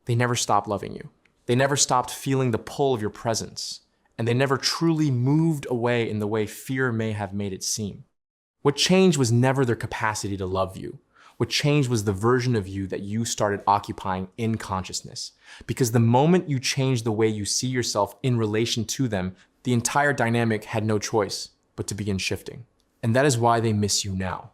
they never stopped loving you. They never stopped feeling the pull of your presence, and they never truly moved away in the way fear may have made it seem. What changed was never their capacity to love you. What changed was the version of you that you started occupying in consciousness. Because the moment you changed the way you see yourself in relation to them, the entire dynamic had no choice but to begin shifting. And that is why they miss you now.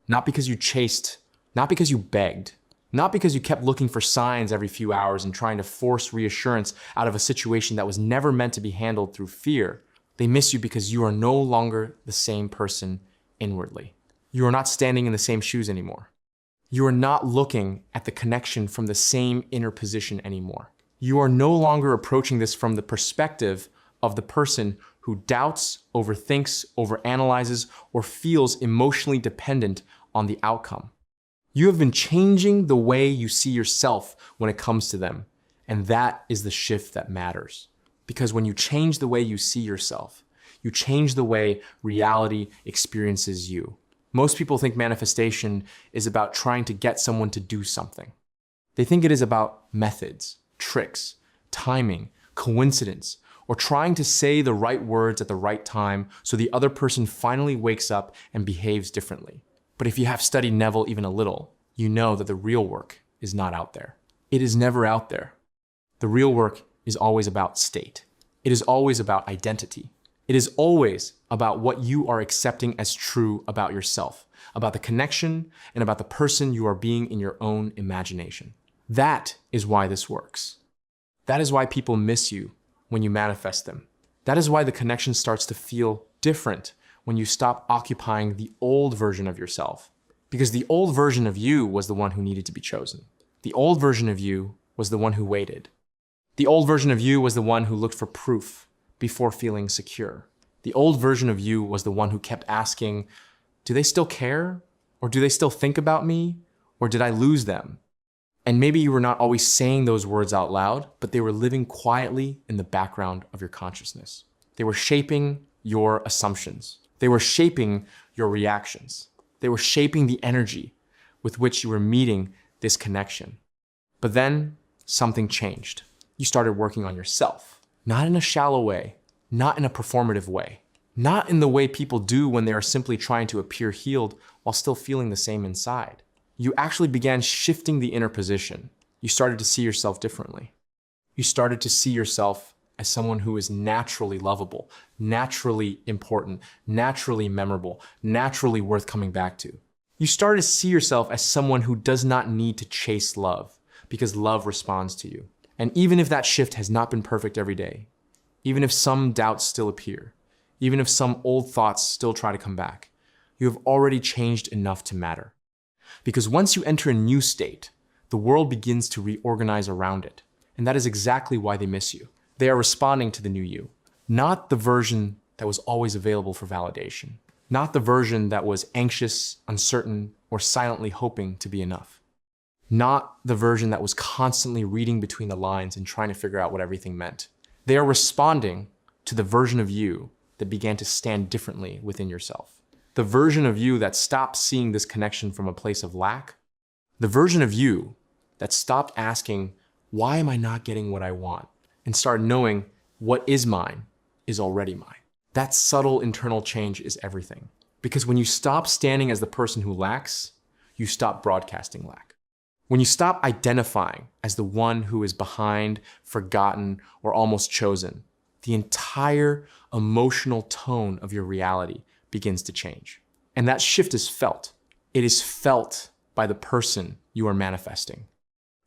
Not because you chased, not because you begged, not because you kept looking for signs every few hours and trying to force reassurance out of a situation that was never meant to be handled through fear. They miss you because you are no longer the same person inwardly. You are not standing in the same shoes anymore. You are not looking at the connection from the same inner position anymore. You are no longer approaching this from the perspective of the person who doubts, overthinks, overanalyzes, or feels emotionally dependent on the outcome. You have been changing the way you see yourself when it comes to them, and that is the shift that matters. Because when you change the way you see yourself, you change the way reality experiences you. Most people think manifestation is about trying to get someone to do something. They think it is about methods, tricks, timing, coincidence, or trying to say the right words at the right time so the other person finally wakes up and behaves differently. But if you have studied Neville even a little, you know that the real work is not out there. It is never out there. The real work is always about state. It is always about identity. It is always about what you are accepting as true about yourself, about the connection, and about the person you are being in your own imagination. That is why this works. That is why people miss you when you manifest them. That is why the connection starts to feel different when you stop occupying the old version of yourself. Because the old version of you was the one who needed to be chosen. The old version of you was the one who waited. The old version of you was the one who looked for proof before feeling secure. The old version of you was the one who kept asking, do they still care? Or do they still think about me? Or did I lose them? And maybe you were not always saying those words out loud, but they were living quietly in the background of your consciousness. They were shaping your assumptions. They were shaping your reactions. They were shaping the energy with which you were meeting this connection. But then something changed. You started working on yourself, not in a shallow way, not in a performative way, not in the way people do when they are simply trying to appear healed while still feeling the same inside. You actually began shifting the inner position. You started to see yourself differently. You started to see yourself as someone who is naturally lovable, naturally important, naturally memorable, naturally worth coming back to. You started to see yourself as someone who does not need to chase love because love responds to you. And even if that shift has not been perfect every day, even if some doubts still appear, even if some old thoughts still try to come back, you have already changed enough to matter. Because once you enter a new state, the world begins to reorganize around it. And that is exactly why they miss you. They are responding to the new you, not the version that was always available for validation, not the version that was anxious, uncertain, or silently hoping to be enough, not the version that was constantly reading between the lines and trying to figure out what everything meant. They are responding to the version of you that began to stand differently within yourself. The version of you that stopped seeing this connection from a place of lack. The version of you that stopped asking, why am I not getting what I want? And started knowing what is mine is already mine. That subtle internal change is everything. Because when you stop standing as the person who lacks, you stop broadcasting lack. When you stop identifying as the one who is behind, forgotten, or almost chosen, the entire emotional tone of your reality begins to change. And that shift is felt. It is felt by the person you are manifesting.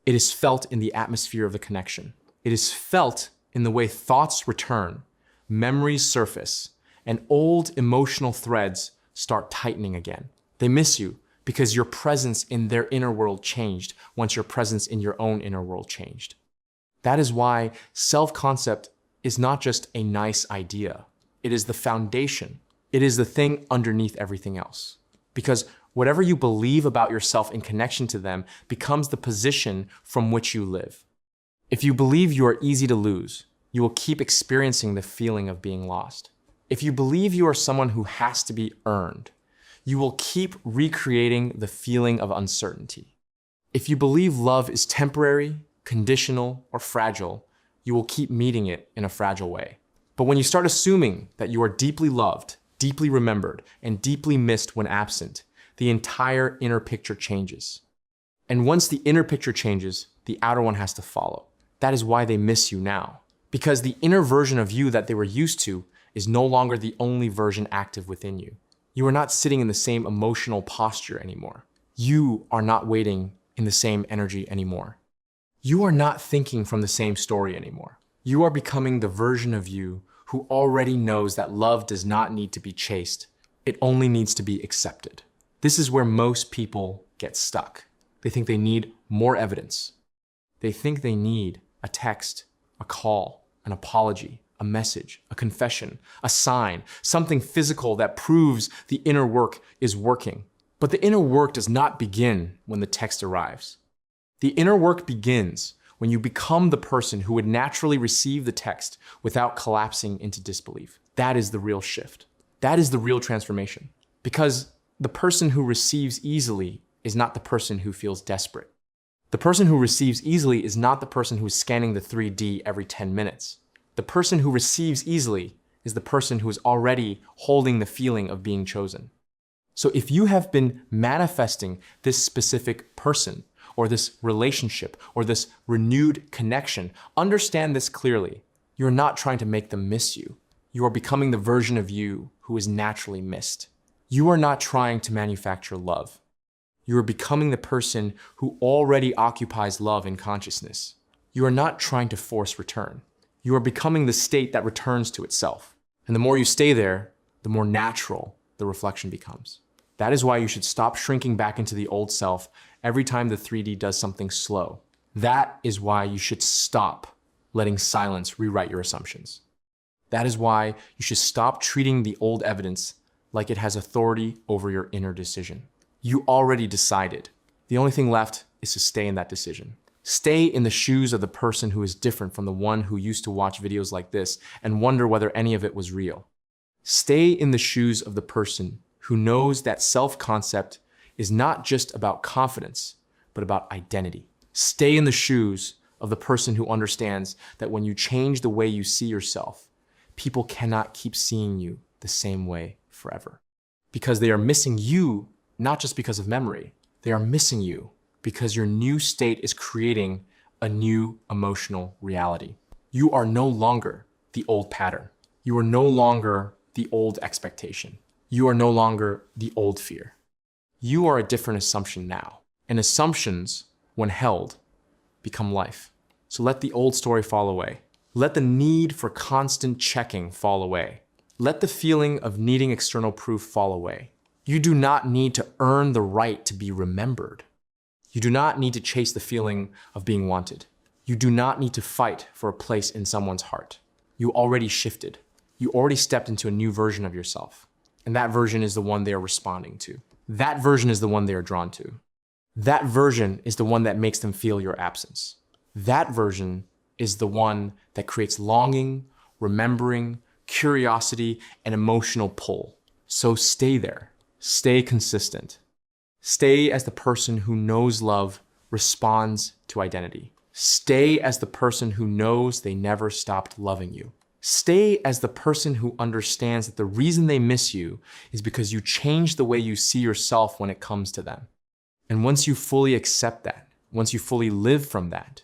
It is felt in the atmosphere of the connection. It is felt in the way thoughts return, memories surface, and old emotional threads start tightening again. They miss you because your presence in their inner world changed once your presence in your own inner world changed. That is why self-concept is not just a nice idea. It is the foundation. It is the thing underneath everything else. Because whatever you believe about yourself in connection to them becomes the position from which you live. If you believe you are easy to lose, you will keep experiencing the feeling of being lost. If you believe you are someone who has to be earned, you will keep recreating the feeling of uncertainty. If you believe love is temporary, conditional, or fragile, you will keep meeting it in a fragile way. But when you start assuming that you are deeply loved, deeply remembered, and deeply missed when absent, the entire inner picture changes. And once the inner picture changes, the outer one has to follow. That is why they miss you now. Because the inner version of you that they were used to is no longer the only version active within you. You are not sitting in the same emotional posture anymore. You are not waiting in the same energy anymore. You are not thinking from the same story anymore. You are becoming the version of you who already knows that love does not need to be chased. It only needs to be accepted. This is where most people get stuck. They think they need more evidence. They think they need a text, a call, an apology, a message, a confession, a sign, something physical that proves the inner work is working. But the inner work does not begin when the text arrives. The inner work begins when you become the person who would naturally receive the text without collapsing into disbelief. That is the real shift. That is the real transformation. Because the person who receives easily is not the person who feels desperate. The person who receives easily is not the person who is scanning the 3D every 10 minutes. The person who receives easily is the person who is already holding the feeling of being chosen. So if you have been manifesting this specific person, or this relationship, or this renewed connection, understand this clearly. You're not trying to make them miss you. You are becoming the version of you who is naturally missed. You are not trying to manufacture love. You are becoming the person who already occupies love in consciousness. You are not trying to force return. You are becoming the state that returns to itself. And the more you stay there, the more natural the reflection becomes. That is why you should stop shrinking back into the old self every time the 3D does something slow. That is why you should stop letting silence rewrite your assumptions. That is why you should stop treating the old evidence like it has authority over your inner decision. You already decided. The only thing left is to stay in that decision. Stay in the shoes of the person who is different from the one who used to watch videos like this and wonder whether any of it was real. Stay in the shoes of the person who knows that self-concept is not just about confidence, but about identity. Stay in the shoes of the person who understands that when you change the way you see yourself, people cannot keep seeing you the same way forever. Because they are missing you, not just because of memory. They are missing you because your new state is creating a new emotional reality. You are no longer the old pattern. You are no longer the old expectation. You are no longer the old fear. You are a different assumption now. And assumptions, when held, become life. So let the old story fall away. Let the need for constant checking fall away. Let the feeling of needing external proof fall away. You do not need to earn the right to be remembered. You do not need to chase the feeling of being wanted. You do not need to fight for a place in someone's heart. You already shifted. You already stepped into a new version of yourself. And that version is the one they are responding to. That version is the one they are drawn to. That version is the one that makes them feel your absence. That version is the one that creates longing, remembering, curiosity, and emotional pull. So stay there. Stay consistent. Stay as the person who knows love responds to identity. Stay as the person who knows they never stopped loving you. Stay as the person who understands that the reason they miss you is because you changed the way you see yourself when it comes to them. And once you fully accept that, once you fully live from that,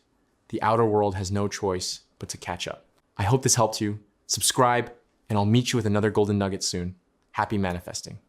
the outer world has no choice but to catch up. I hope this helped you. Subscribe, and I'll meet you with another golden nugget soon. Happy manifesting.